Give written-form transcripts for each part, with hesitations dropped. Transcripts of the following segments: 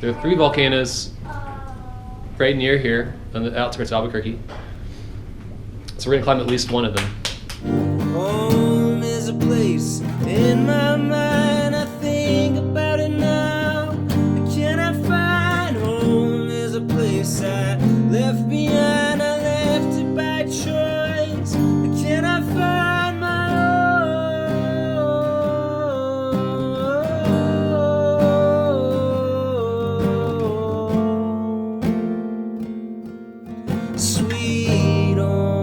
There are 3 volcanoes right near here on the outskirts of Albuquerque. So we're gonna climb at least one of them. Home is a place in my mind. I think about it now. Can I find home is a place I left behind. I left it by choice. Can I find my home? Sweet home.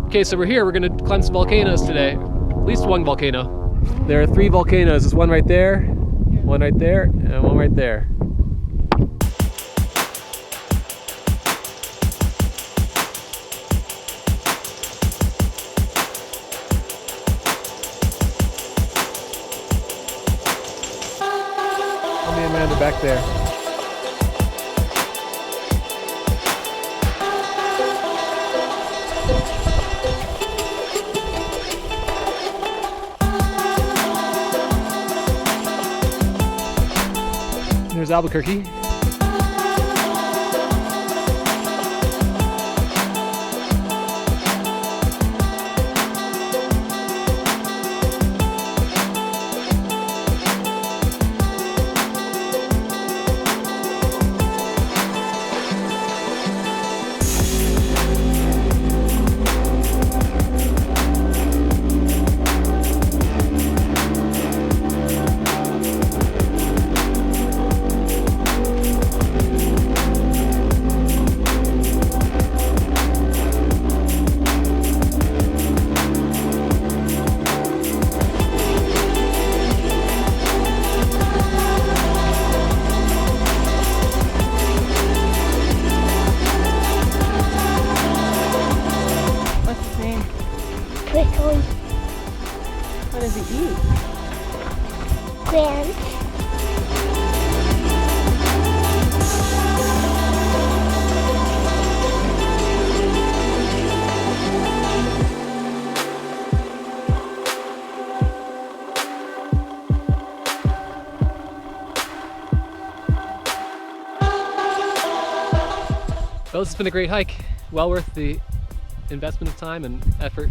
Okay, so we're here. We're gonna climb some volcanoes today. At least one volcano. There are 3 volcanoes. There's one right there, one right there, and one right there. Me and Amanda back there. There's Albuquerque. What does he eat? Grams. Well, this has been a great hike. Well worth the investment of time and effort,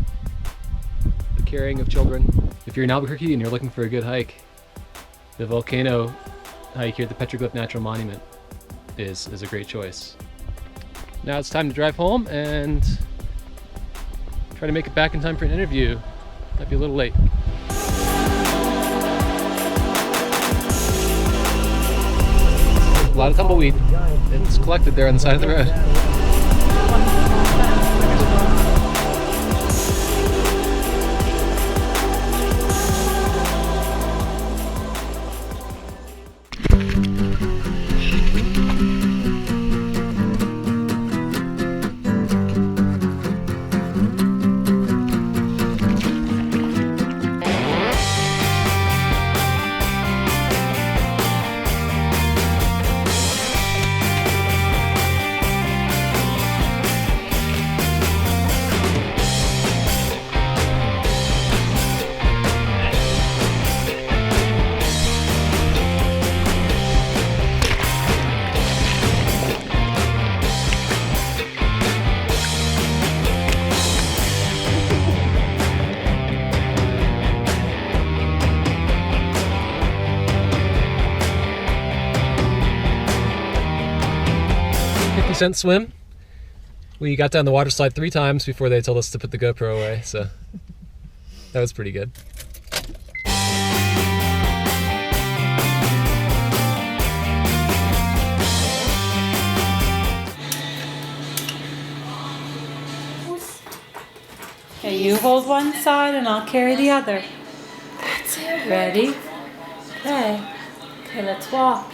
the carrying of children. If you're in Albuquerque and you're looking for a good hike, the Volcano hike here at the Petroglyph Natural Monument is a great choice. Now it's time to drive home and try to make it back in time for an interview. Might be a little late. A lot of tumbleweed. It's collected there on the side of the road. $0.50 swim. We got down the water slide 3 times before they told us to put the GoPro away, so that was pretty good. Okay, you hold one side and I'll carry the other. That's it. Ready? Okay. Okay, let's walk.